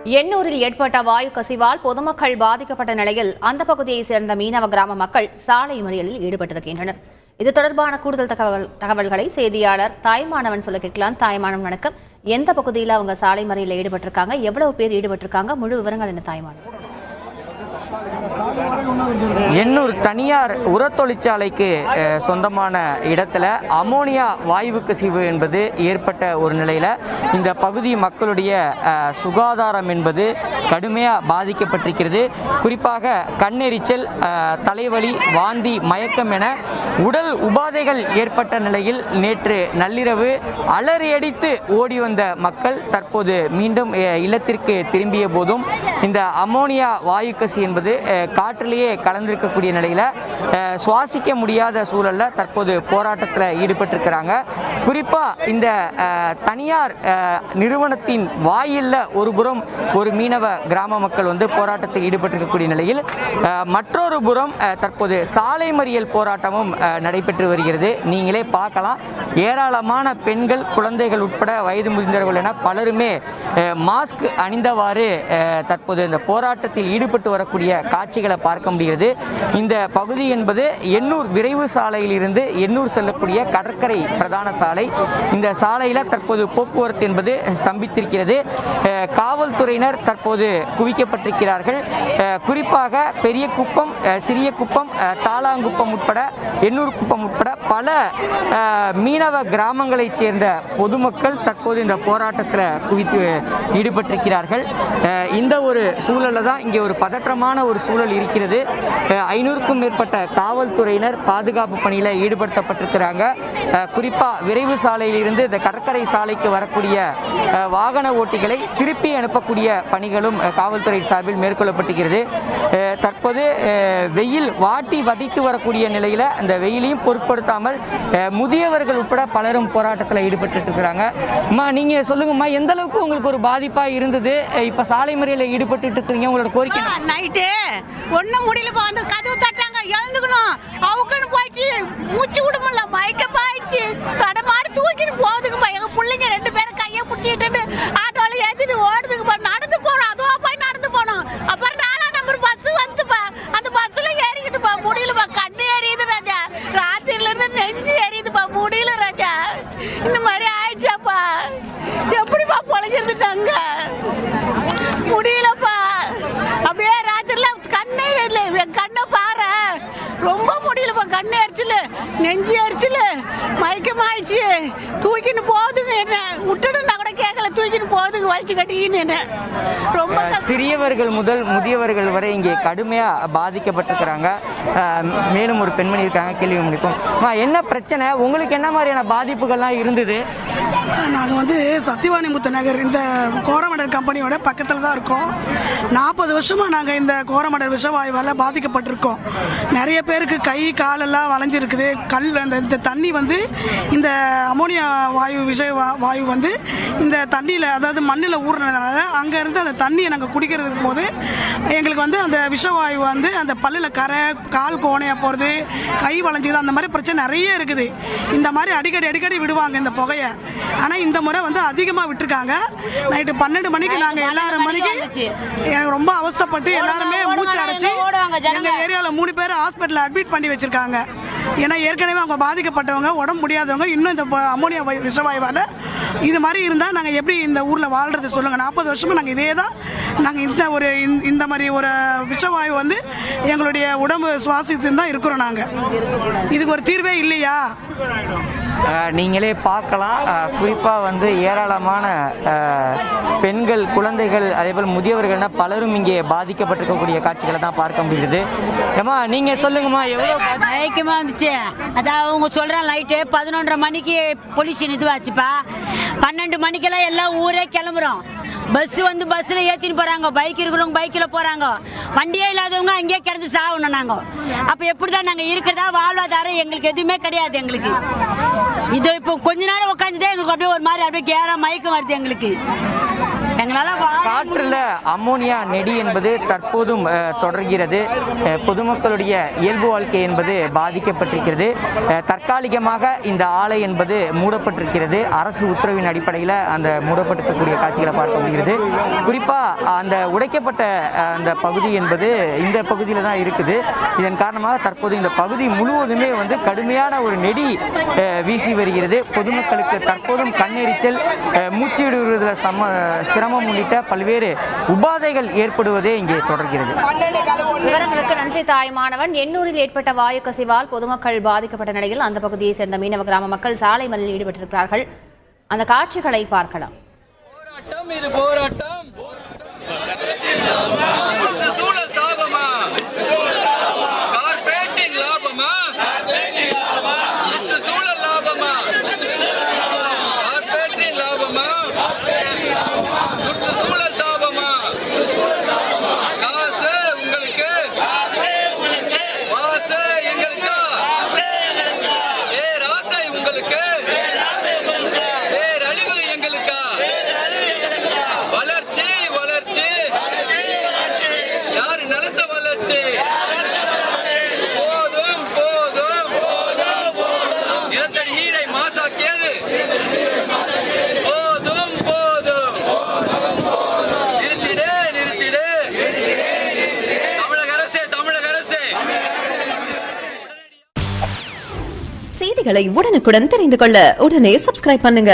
எண்ணூரில் ஏற்பட்ட வாயு கசிவால் பொதுமக்கள் பாதிக்கப்பட்ட நிலையில் அந்த பகுதியைச் சேர்ந்த மீனவ கிராம மக்கள் சாலை மறியலில் ஈடுபட்டிருக்கின்றனர். இது தொடர்பான கூடுதல் தகவல்களை செய்தியாளர் தாய்மானவன் சொல்ல கேட்கலாம். தாய்மானவன் வணக்கம். எந்த பகுதியில் அவங்க சாலை மறியலில் ஈடுபட்டிருக்காங்க, எவ்வளவு பேர் ஈடுபட்டிருக்காங்க, முழு விவரங்கள் என்ன தாய்மானவன்? எண்ணூர் தனியார் உர தொழிற்சாலைக்கு சொந்தமான இடத்துல அமோனியா வாயு கசிவு என்பது ஏற்பட்ட ஒரு நிலையில் இந்த பகுதி மக்களுடைய சுகாதாரம் என்பது கடுமையாக பாதிக்கப்பட்டிருக்கிறது. குறிப்பாக கண்ணெரிச்சல், தலைவலி, வாந்தி, மயக்கம் என உடல் உபாதைகள் ஏற்பட்ட நிலையில் நேற்று நள்ளிரவு அலறியடித்து ஓடி வந்த மக்கள் தற்போது மீண்டும் இல்லத்திற்கு திரும்பிய போதும் இந்த அமோனியா வாயு கசிவு என்பது காற்றிலேயே கலந்திருக்கக்கூடிய நிலையில் சுவாசிக்க முடியாத சூழலில் தற்போது போராட்டத்தில் ஈடுபட்டிருக்கிறாங்க. குறிப்பாக இந்த தனியார் நிறுவனத்தின் வாயிலில் ஒரு புறம் ஒரு மீனவ கிராம மக்கள் போராட்டத்தில் ஈடுபட்டிருக்கக்கூடிய நிலையில் மற்றொரு புறம் தற்போது சாலை மறியல் போராட்டமும் நடைபெற்று வருகிறது. நீங்களே பார்க்கலாம், ஏராளமான பெண்கள், குழந்தைகள் உட்பட வயது முதிர்ந்தவர்கள் என பலருமே மாஸ்க் அணிந்தவாறு தற்போது இந்த போராட்டத்தில் ஈடுபட்டு வரக்கூடிய காட்சிகளை பார்க்க முடிகிறது. இந்த பகுதி என்பது எண்ணூர் விரைவு சாலையில் இருந்து எண்ணூர் செல்லக்கூடிய கடற்கரை பிரதான சாலை. இந்த சாலையில் தற்போது போக்குவரத்து என்பது ஸ்தம்பித்திருக்கிறது. காவல்துறையினர் தற்போது குவிக்கப்பட்டிருக்கிறார்கள். குறிப்பாக பெரிய குப்பம், சிறிய குப்பம், தாளாங்குப்பம் உட்பட எண்ணூர் குப்பம் உட்பட பல மீனவ கிராமங்களைச் சேர்ந்த பொதுமக்கள் தற்போது இந்த போராட்டத்தில் குவித்து ஈடுபட்டிருக்கிறார்கள். இந்த ஒரு சூழலில் தான் இங்கே ஒரு பதற்றமான ஒரு சூழல் இருக்கிறது. 500க்கும் மேற்பட்ட காவல்துறையினர் பாதுகாப்பு பணியில் ஈடுபடுத்தப்பட்டிருக்கிறாங்க. குறிப்பாக விரைவு சாலையில் இருந்து இந்த கடற்கரை சாலைக்கு வரக்கூடிய வாகன ஓட்டிகளை திருப்பி அனுப்பக்கூடிய பணிகளும் காவல்துறை சார்பில் மேற்கொள்ளப்பட்டிருக்கிறது. தற்போது வெயில் வாட்டி வதைத்து வரக்கூடிய நிலையில் அந்த வெயிலையும் பொருட்படுத்தாமல் முதியவர்கள் உட்பட பலரும் போராட்டத்தில் ஈடுபட்டு இருக்கிறாங்க. அம்மா, நீங்கள் சொல்லுங்கம்மா, எந்த அளவுக்கு உங்களுக்கு ஒரு பாதிப்பாக இருந்தது? இப்போ சாலை மறியலில் ஈடுபட்டு இருக்கிறீங்க, உங்களோட கோரிக்கை? நைட்டு ஒன்றும் முடியலப்பா, அந்த கதவு தட்டுறாங்க, எழுந்துக்கணும், அவக்குன்னு போயிடுச்சு, மூச்சு விட முடியல, மயக்கமாயிடுச்சு, தடமாடி தூக்கிட்டு போகுதுங்கப்பா. எங்கள் பிள்ளைங்க 2 பேரும் கையை பிடிச்சிட்டு ஆட்டோவில் ஏற்றிட்டு ஓடுதுங்கப்பா. நடந்து போனோம், அதுவா போய் நடந்து போனோம். அப்புறம் 4ஆம் நம்பர் பஸ் வந்துப்பா, அந்த பஸ்ஸில் ஏறிக்கிட்டுப்பா, முடியலப்பா, கண்ணு எரியுது ராஜா, ராத்திரிலேருந்து நெஞ்சு எரியுதுப்பா, முடியல ராஜா. இந்த மாதிரி ஆயிடுச்சாப்பா, எப்படிப்பா பொழைக்கிறதுட்டாங்க, முடியலப்பா. அப்படியே ராத்திரில கண்ணே இல்லை, என் கண்ணை பாரு, ரொம்ப முடியலப்பா, கண்ணு எரிச்சல், நெஞ்சு எரிச்சல், மயக்கமாயிடுச்சு, தூக்கின்னு போகுதுங்க, என்ன விட்டுடுன்னா கூட கேட்கல, தூக்கின்னு போகுதுங்க, வலிச்சு கட்டிக்கின்னு. என்ன ரொம்ப சிறியவர்கள் முதல் முதியவர்கள் வரை இங்கே கடுமையாக பாதிக்கப்பட்டிருக்கிறாங்க. மேலும் ஒரு பெண்மணி இருக்காங்க, கேள்வி முடிப்போம். என்ன பிரச்சனை, உங்களுக்கு என்ன மாதிரியான பாதிப்புகள்லாம் இருந்தது? நாங்கள் சத்தியவாணி முத்து நகர் இந்த கோரமண்டல் கம்பெனியோட பக்கத்தில் தான் இருக்கோம். 40 வருஷமாக நாங்கள் இந்த கோரமண்டல் விஷவாயுவால் பாதிக்கப்பட்டிருக்கோம். நிறைய பேருக்கு கை காலெல்லாம் வளைஞ்சிருக்குது. இந்த தண்ணி இந்த அமோனியா வாயு இந்த தண்ணியில், அதாவது மண்ணில் ஊறினதுனால அங்கேருந்து அந்த தண்ணியை நாங்கள் குடிக்கிறதுக்கு போது எங்களுக்கு அந்த விஷவாயு அந்த பல்லில் கரை, கால் கோணையாக போகிறது, கை வளைஞ்சிது, அந்த மாதிரி பிரச்சனை நிறைய இருக்குது. இந்த மாதிரி அடிக்கடி விடுவாங்க இந்த புகையை. ஆனால் இந்த முறை அதிகமாக விட்டுருக்காங்க. நைட்டு 12 மணிக்கு நாங்கள் எல்லாரும் மணிக்கு எனக்கு ரொம்ப அவஸ்தைப்பட்டு எல்லாருமே மூச்சு அடைச்சி எங்கள் ஏரியாவில் 3 பேர் ஹாஸ்பிட்டலில் அட்மிட் பண்ணி வச்சுருக்காங்க. ஏன்னா ஏற்கனவே அவங்க பாதிக்கப்பட்டவங்க, உடம்பு முடியாதவங்க, இன்னும் இந்த அமோனியா விஷவாயுவால் இது மாதிரி இருந்தால் நாங்கள் எப்படி இந்த ஊரில் வாழ்கிறது சொல்லுங்கள்? 40 வருஷமாக நாங்கள் இதே தான், நாங்கள் இந்த மாதிரி ஒரு விஷவாயு எங்களுடைய உடம்பு சுவாசித்து தான் இருக்கிறோம். நாங்கள் இதுக்கு ஒரு தீர்வே இல்லையா? நீங்களே பார்க்கலாம், குறிப்பாக ஏராளமான பெண்கள், குழந்தைகள், அதேபோல் முதியவர்கள்னா பலரும் இங்கே பாதிக்கப்பட்டிருக்கக்கூடிய காட்சிகளை தான் பார்க்க முடியுது. ஏமா, நீங்கள் சொல்லுங்கம்மா, எவ்வளோ மயக்கமாக இருந்துச்சு? அதான் அவங்க சொல்கிறாங்க, நைட்டு 11:30 மணிக்கு பொல்யூஷன் இதுவாச்சுப்பா, 12 மணிக்கெல்லாம் எல்லாம் ஊரே கிளம்புறோம். பஸ்ஸில் ஏற்றின்னு போகிறாங்க, பைக் இருக்கிறவங்க பைக்கில் போகிறாங்க, வண்டியே இல்லாதவங்க அங்கேயே கிடந்து சாகணும். நாங்கள் அப்போ எப்படி தான் நாங்கள் இருக்கிறதா? வாழ்வாதாரம் எங்களுக்கு எதுவுமே கிடையாது. எங்களுக்கு இது இப்போ கொஞ்ச நேரம் உட்காந்துதான் எங்களுக்கு அப்படியே ஒரு மாதிரி அப்படியே கேரா மயக்கம் வருது எங்களுக்கு. எங்களால வாழ காற்றுல அம்மோனியா நெடி என்பது தற்போதும் தொடர்கிறது. பொதுமக்களுடைய இயல்பு வாழ்க்கை என்பது பாதிக்கப்பட்டிருக்கிறது. தற்காலிகமாக இந்த ஆலை என்பது மூடப்பட்டிருக்கிறது. அரசு உத்தரவின் அடிப்படையில் அந்த மூடப்பட்டிருக்கக்கூடிய காட்சிகளை பார்க்க முடிகிறது. குறிப்பா அந்த உடைக்கப்பட்ட அந்த பகுதி என்பது இந்த பகுதியில் தான் இருக்குது. இதன் காரணமாக தற்போது இந்த பகுதி முழுவதுமே வந்து கடுமையான ஒரு நெடி வீசி வருகிறது. பொதுமக்களுக்கு தற்போதும் கண்ணெரிச்சல், மூச்சு விடுவதில் சிரமம் உள்ளிட்ட பல்வேறு உபாதைகள் ஏற்படுவதே இங்கே தொடர்கிறது. விவரங்களுக்கு நன்றி தாய்மானவன். எண்ணூரில் ஏற்பட்ட வாயு கசிவால் பொதுமக்கள் பாதிக்கப்பட்ட நிலையில் அந்த பகுதியை சேர்ந்த மீனவ கிராம மக்கள் சாலை மறியலில் ஈடுபட்டிருக்கிறார்கள். அந்த காட்சிகளை பார்க்கலாம். செய்திகளை உடனுக்குடன் தெரிந்து கொள்ள உடனே சப்ஸ்கிரைப் பண்ணுங்க.